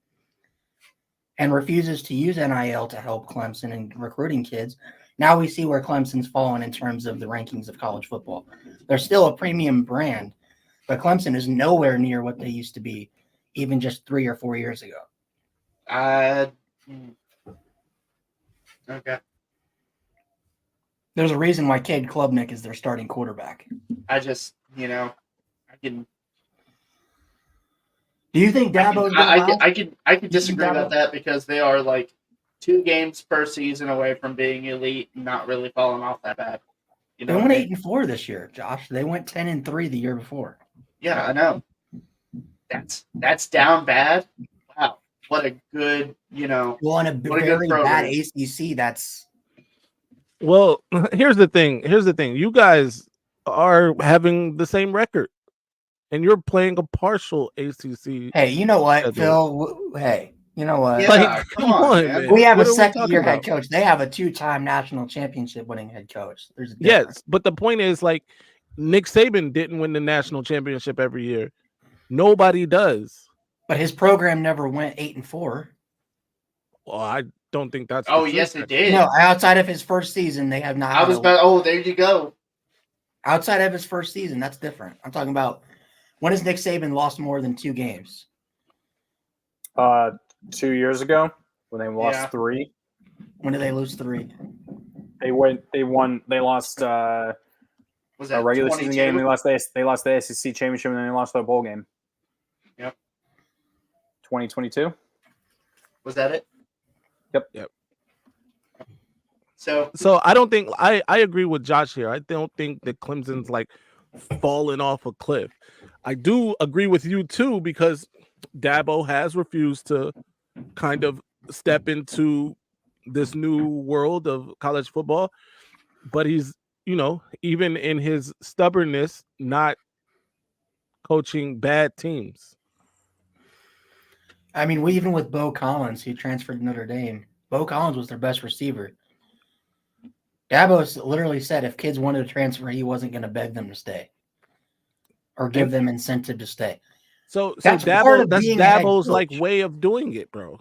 and refuses to use NIL to help Clemson in recruiting kids. Now we see where Clemson's fallen in terms of the rankings of college football. They're still a premium brand, but Clemson is nowhere near what they used to be even just 3 or 4 years ago. Okay. There's a reason why Cade Klubnik is their starting quarterback. I just, I can. Do you think Dabo? I can disagree about that because they are like 2 games per season away from being elite and not really falling off that bad. They went 8-4 this year, Josh. They went 10-3 the year before. Yeah, I know. That's down bad. Wow, what a good, Well, in a very bad ACC, that's. Well, here's the thing. You guys are having the same record, and you're playing a partial ACC. Hey, you know what, Phil? Hey, you know what? Yeah, come on, man. We have a second-year head coach. They have a 2-time national championship winning head coach. There's a difference. Yes, but the point is, like, Nick Saban didn't win the national championship every year. Nobody does. But his program never went 8-4. Well, I don't think that's. Oh, yes, it did. No, outside of his first season, they have not. There you go. Outside of his first season, that's different. I'm talking about when has Nick Saban lost more than 2 games? 2 years ago when they lost 3. When did they lose 3? They lost a regular 22? season game. They lost the ACC championship, and then they lost the bowl game. Yep. 2022. Was that it? Yep. So I don't think I agree with Josh here. I don't think that Clemson's like falling off a cliff. I do agree with you too because Dabo has refused to kind of step into this new world of college football, but he's, even in his stubbornness, not coaching bad teams. I mean, even with Bo Collins, who transferred to Notre Dame, Bo Collins was their best receiver. Dabo literally said if kids wanted to transfer, he wasn't going to beg them to stay or give them incentive to stay. So that's Dabo's like way of doing it, bro.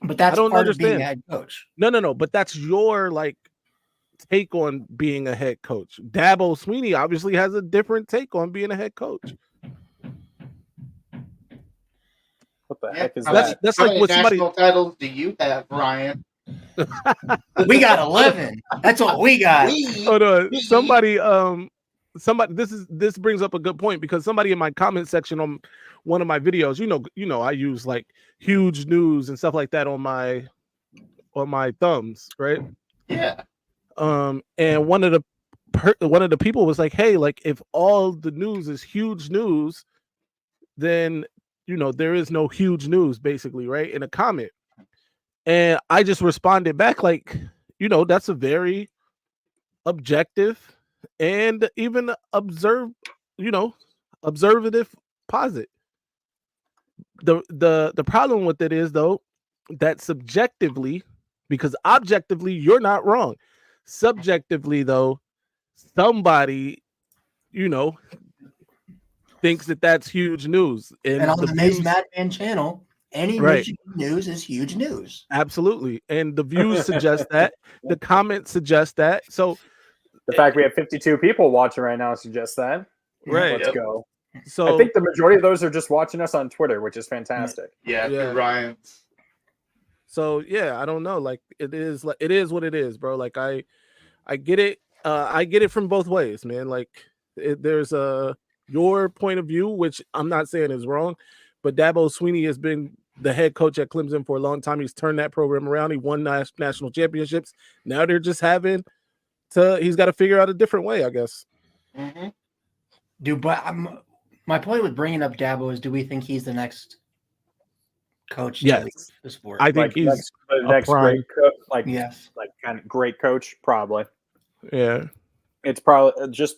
But that's part of being a head coach. No. But that's your like take on being a head coach. Dabo Swinney obviously has a different take on being a head coach. What the heck is that? That's how like what somebody. National titles do you have, Ryan? We got 11. That's what we got. Hold on. this brings up a good point because somebody in my comment section on one of my videos, I use like huge news and stuff like that on my thumbs, right? Yeah. And one of the people was like, hey, like if all the news is huge news, then there is no huge news, basically, right? In a comment. And I just responded back like, that's a very objective and even observative posit. The problem with it is though that subjectively, because objectively you're not wrong, subjectively though somebody thinks that that's huge news, and on the Maze Madman channel, any Michigan news is huge news. Absolutely, and the views suggest that, the comments suggest that. So the fact we have 52 people watching right now suggests that. Right. Let's go. So I think the majority of those are just watching us on Twitter, which is fantastic. Yeah. Ryan's. So yeah, I don't know. Like it is what it is, bro. Like I get it. I get it from both ways, man. Like there's your point of view, which I'm not saying is wrong, but Dabo Swinney has been the head coach at Clemson for a long time. He's turned that program around. He won national championships. Now they're just he's got to figure out a different way, I guess. Mm-hmm. But my point with bringing up Dabo is, do we think he's the next coach? Yes. To the sport? I think he's the next great coach. Yes. Like kind of great coach, probably. Yeah. It's probably just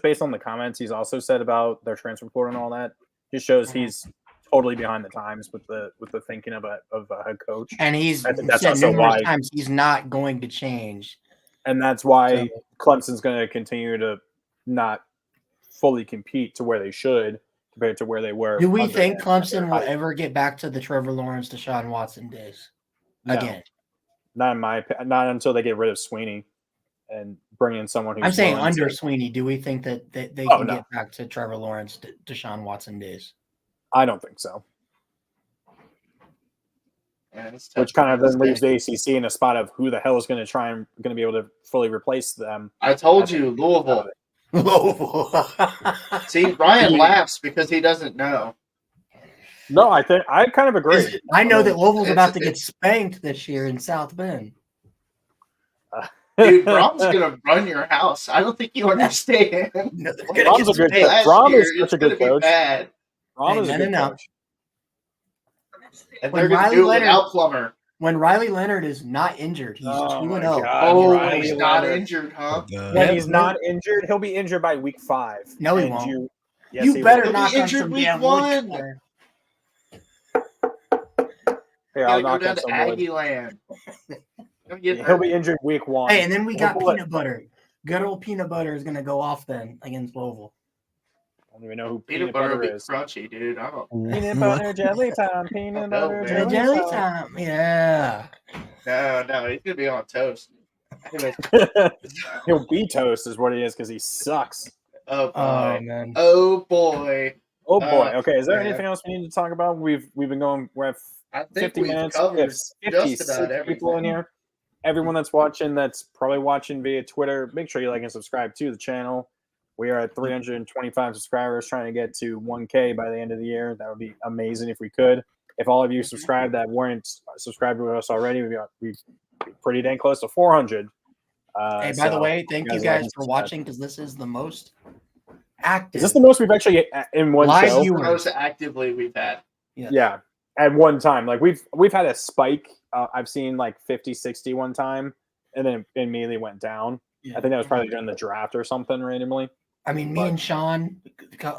based on the comments he's also said about their transfer portal and all that, just shows he's totally behind the times with the thinking of a head coach. And he's that's said also numerous why times he's not going to change. And that's why Clemson's going to continue to not fully compete to where they should compared to where they were. Do we think Clemson will ever get back to the Trevor Lawrence, Deshaun Watson days again? Not in my opinion. Not until they get rid of Swinney and bring in someone who's. I'm saying under Swinney. Do we think that they can get back to Trevor Lawrence, Deshaun Watson days? I don't think so. Yeah, which kind of then leaves the ACC in a spot of who the hell is going to be able to fully replace them. I told you, Louisville. See, Ryan laughs because he doesn't know. No, I kind of agree. I know that Louisville's about to get spanked this year in South Bend. Dude, Brom's gonna run your house. I don't think you understand. Brom's a good coach. Brom is such a good coach. Brom is a good coach. And they're going to do it without Plummer. When Riley Leonard is not injured, he's 2-0. Oh, he's not injured, huh? When he's not injured, he'll be injured by week 5. No, he won't. You better not be injured week 1. Here, I'll knock down to Aggie Land. He'll be injured week 1. Hey, and then we got peanut butter. Good old peanut butter is going to go off then against Louisville. I don't even know who peanut butter is. Crunchy, dude. I don't. Peanut butter jelly time. Peanut butter jelly time. Yeah. No, he's gonna be on toast. He'll be toast, is what he is, because he sucks. Oh boy. Man. Oh boy. Oh boy. Okay. Is there anything else we need to talk about? We've been going. We're at 50 minutes. Covered 56 people in here. Everyone that's watching, that's probably watching via Twitter, make sure you like and subscribe to the channel. We are at 325 subscribers, trying to get to 1K by the end of the year. That would be amazing if we could. If all of you subscribe that weren't subscribed to us already, we'd be pretty dang close to 400. Hey, by the way, thank you guys for watching, because this is the most active. Is this the most we've actually in one show? The most actively we've had. Yeah, at one time. Like we've had a spike. I've seen like 50, 60 one time, and then it immediately went down. Yeah. I think that was probably during the draft or something randomly. I mean, me and Sean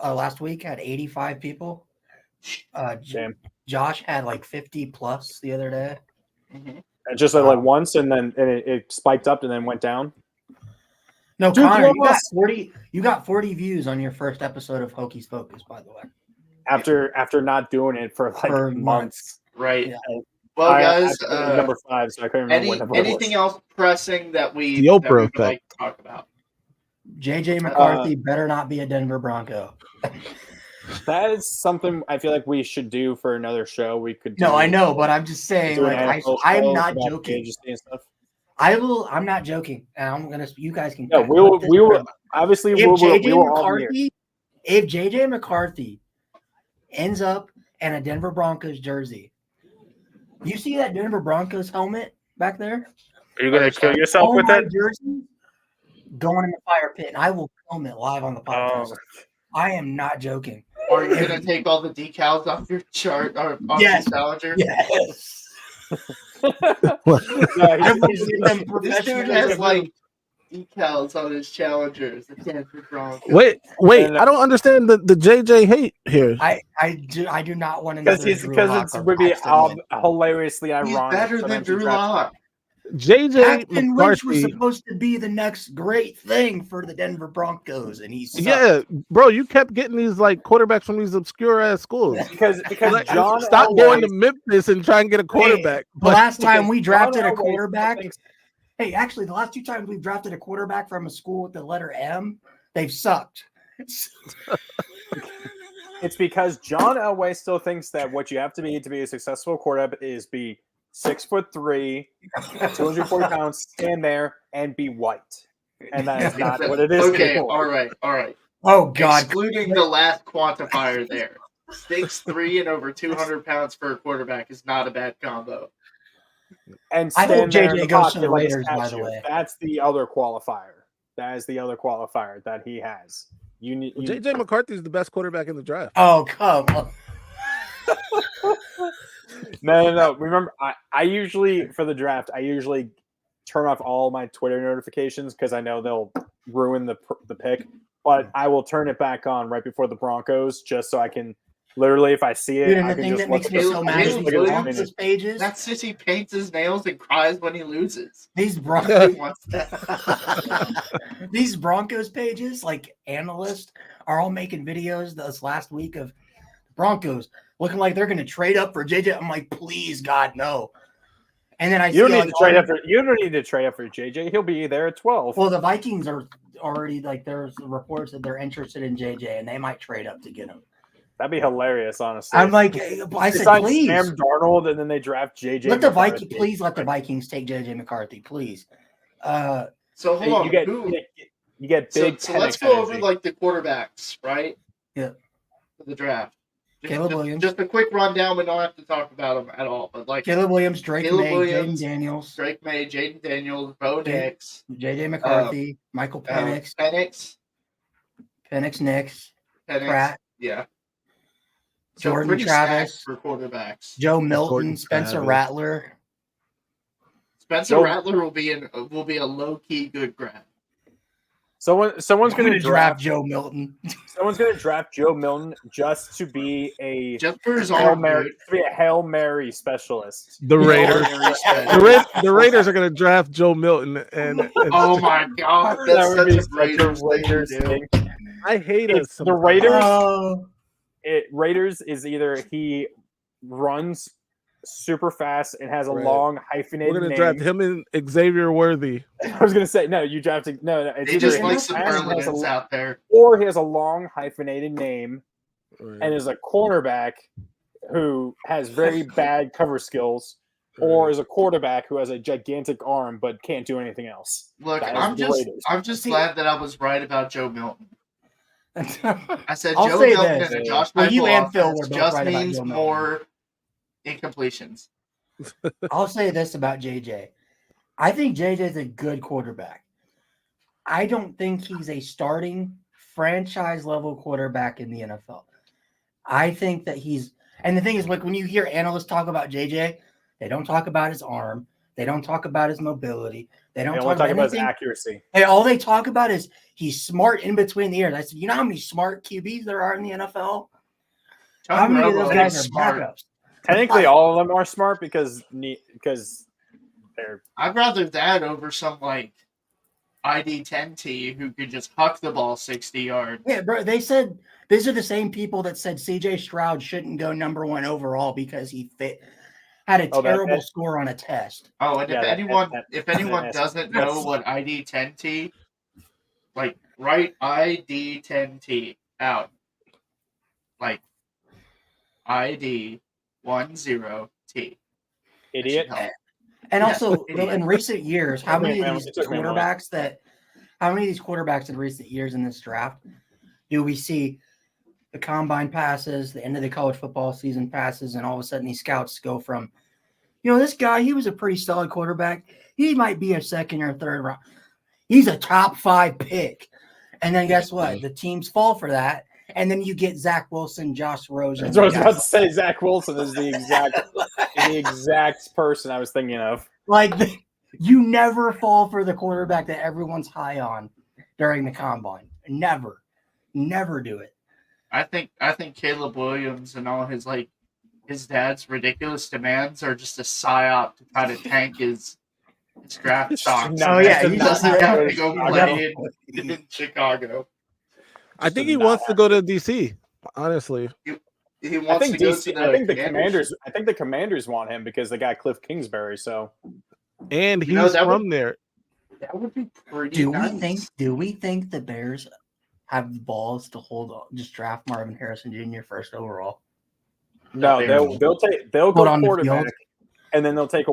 last week had 85 people. Josh had like 50 plus the other day. Mm-hmm. And just like once, and then it spiked up and then went down. No, dude, Connor, you got 40 views on your first episode of Hocus Pocus, by the way. After not doing it for like months. Right. Yeah. Well, guys, number 5, so I couldn't remember what number anything else pressing that we would like to talk about? JJ McCarthy better not be a Denver Bronco. That is something I feel like we should do for another show. We could. No, I know, but I'm just saying. Like, I'm not joking. I'm not joking. And I'm gonna. You guys can. No, we will obviously we will all be here. If JJ McCarthy ends up in a Denver Broncos jersey, you see that Denver Broncos helmet back there? Are you gonna kill yourself with that? Jersey going in the fire pit, and I will film it live on the podcast. I am not joking. Are you gonna take all the decals off your chart or off your Challenger? Yes. This dude has like decals on his Challengers. Wait! I don't understand the JJ hate here. I do not want to know because it would be hilariously ironic. He's better than Drew Lock. JJ McCarthy was supposed to be the next great thing for the Denver Broncos, and he's bro. You kept getting these like quarterbacks from these obscure ass schools because like, John stop going to Memphis and try and get a quarterback. The last time we drafted a quarterback, the last 2 times we've drafted a quarterback from a school with the letter M, they've sucked. It's because John Elway still thinks that what you have to be a successful quarterback is be 6'3", 240 pounds, stand there and be white, and that is not what it is. Okay, anymore. all right. Oh God! Excluding the last quantifier there, 6'3" and over 200 pounds for a quarterback is not a bad combo. And I hope JJ goes to the like Raiders. By the way, that's the other qualifier. That is the other qualifier that he has. JJ McCarthy is the best quarterback in the draft. Oh come on! No. Remember, I usually for the draft, I usually turn off all my Twitter notifications because I know they'll ruin the pick. But I will turn it back on right before the Broncos just so I can literally, if I see it, I can just look at Broncos pages. That's since he paints his nails and cries when he loses. These These Broncos pages, like analysts, are all making videos this last week of Broncos looking like they're going to trade up for JJ. I'm like, please, God, no. And then you don't need to trade up for JJ. He'll be there at 12. Well, the Vikings are already like there's reports that they're interested in JJ, and they might trade up to get him. That'd be hilarious, honestly. I'm like, I said, please. Sam Darnold, and then they draft JJ. Let the Vikings take JJ McCarthy, please. So hold on, you get big. So let's go over like the quarterbacks, right? Yeah. For the draft. Caleb Williams. Just a quick rundown. We don't have to talk about them at all. But like Caleb Williams, Drake May, Jaden Daniels, Bo Nix, JJ McCarthy, Michael Penix, Nix, Pratt, yeah. Jordan Travis for quarterbacks. Joe Milton, Spencer Rattler. Rattler will be a low key good grab. Someone's going to draft Joe Milton. Someone's going to draft Joe Milton just to be a Hail Mary specialist. The Raiders, the Raiders are going to draft Joe Milton, and oh my God, that would be such a Raiders thing. I hate it. The Raiders. Raiders is either he runs super fast and has a long hyphenated We're gonna name. draft him and Xavier Worthy. I was gonna say no. You drafted no. It's they just like superlatives out there, or he has a long hyphenated name and is a cornerback who has very bad cover skills, or is a quarterback who has a gigantic arm but can't do anything else. Look, I'm just glad that I was right about Joe Milton. I said Joe Milton and Josh Heupel just means more incompletions. I'll say this about JJ. I think JJ is a good quarterback. I don't think he's a starting franchise level quarterback in the NFL. I think that and the thing is, like when you hear analysts talk about JJ, they don't talk about his arm. They don't talk about his mobility. They don't talk about his accuracy. All they talk about is he's smart in between the ears. I said, you know how many smart QBs there are in the NFL? How many of those guys are backups? Technically, all of them are smart because they're. I'd rather that over some like ID10T who could just huck the ball 60 yards. Yeah, bro. They said these are the same people that said CJ Stroud shouldn't go number 1 overall because he had a terrible score on a test. Oh, and if anyone doesn't know what ID10T, like write ID10T out, like ID10T. Idiot. And also in recent years, how many of these It took me a moment. quarterbacks in recent years in this draft do we see the combine passes, the end of the college football season passes, and all of a sudden these scouts go from, this guy, he was a pretty solid quarterback. He might be a second or third round. He's a top 5 pick. And then guess what? The teams fall for that. And then you get Zach Wilson, Josh Rosen. That's what I was about to say. Zach Wilson is the exact person I was thinking of. You never fall for the quarterback that everyone's high on during the combine. Never do it. I think Caleb Williams and all his dad's ridiculous demands are just a psyop to try to tank his draft stock. Oh yeah, he doesn't have to go play in Chicago. I think he wants to go to DC. Honestly, he wants to go to the I think the Commanders want him because they got Cliff Kingsbury. So, and he's from there. That would be pretty. Do we think the Bears have the balls to just draft Marvin Harrison Jr. first overall? No, they'll go quarterback, and then they'll take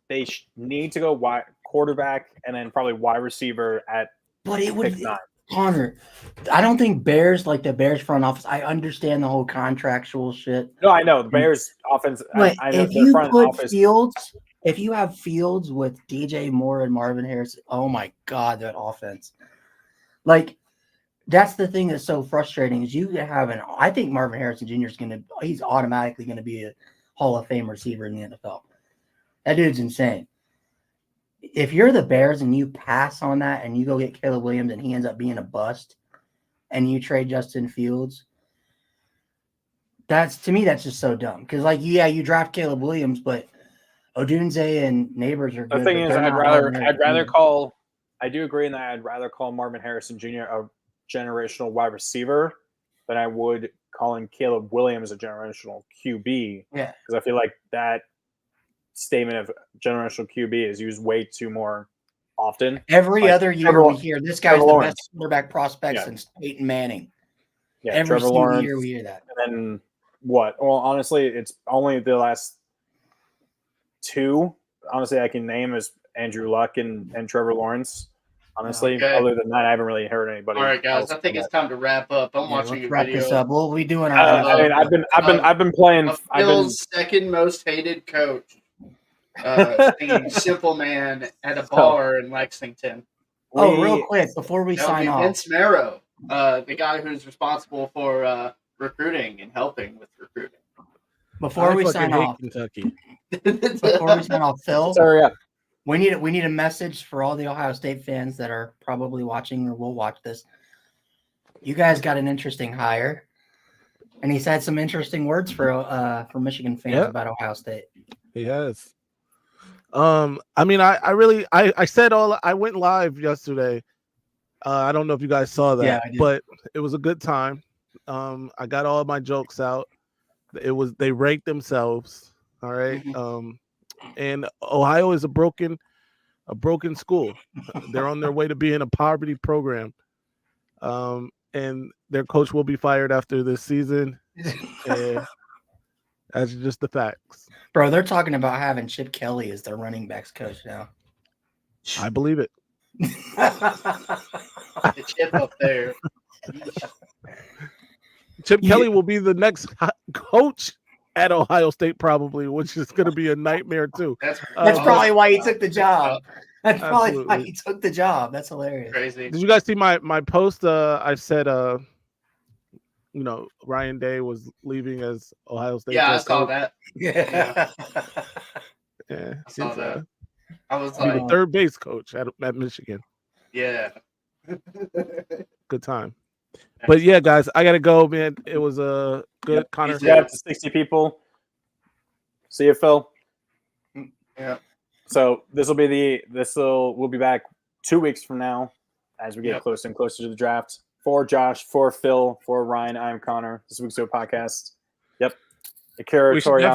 they need to go quarterback and then probably wide receiver at pick 9. Connor, I don't think Bears, like the Bears front office, I understand the whole contractual shit. No, I know the Bears offense. But I know if you front put office. if you have Fields with DJ Moore and Marvin Harrison, oh my God, that offense! That's the thing that's so frustrating is you have I think Marvin Harrison Jr. he's automatically gonna be a Hall of Fame receiver in the NFL. That dude's insane. If you're the Bears and you pass on that and you go get Caleb Williams and he ends up being a bust and you trade Justin Fields, to me that's just so dumb. Because you draft Caleb Williams, but Odunze and Neighbors are good. The thing is, I do agree in that I'd rather call Marvin Harrison Jr. a generational wide receiver than I would calling Caleb Williams a generational QB. Yeah. Because I feel like that statement of generational QB is used way too more often. Every other year we hear this guy's the best quarterback prospect since Peyton Manning. Yeah, every single year we hear that. And then what? Well, honestly, it's only the last 2. Honestly, I can name is Andrew Luck and Trevor Lawrence. Honestly, other than that, I haven't really heard anybody. All right, guys, I think it's time to wrap up. I'm watching your wrap video. this up. We'll be doing our. I've been playing. Phil's second most hated coach. Singing Simple Man at a bar in Lexington. Real quick before we sign off, Vince Marrow, the guy who's responsible for recruiting and helping with recruiting. Before we sign off, Kentucky. Before we sign off, Phil, sorry, we need a message for all the Ohio State fans that are probably watching or will watch this. You guys got an interesting hire, and he's had some interesting words for Michigan fans about Ohio State. He has. I mean, I said I went live yesterday. I don't know if you guys saw that, but it was a good time. I got all of my jokes out. They ranked themselves. All right. And Ohio is a broken school. They're on their way to being a poverty program. And their coach will be fired after this season. And that's just the facts. Bro, they're talking about having Chip Kelly as their running backs coach now. I believe it. The Chip up there. Chip Kelly will be the next coach at Ohio State, probably, which is going to be a nightmare too. That's probably why he took the job. That's probably why he took the job. That's hilarious. Crazy. Did you guys see my post? I said, Ryan Day was leaving as Ohio State. Yeah, I saw that. Yeah. Yeah, I saw that. I was like the third base coach at Michigan. Yeah. Good time. But yeah, guys, I gotta go, man. It was a good Connor. Yeah, to 60 people. See you, Phil. Yeah. So we'll be back 2 weeks from now as we get closer and closer to the draft. For Josh, for Phil, for Ryan, I'm Connor. This week's podcast. Yep. Akira Toriyama.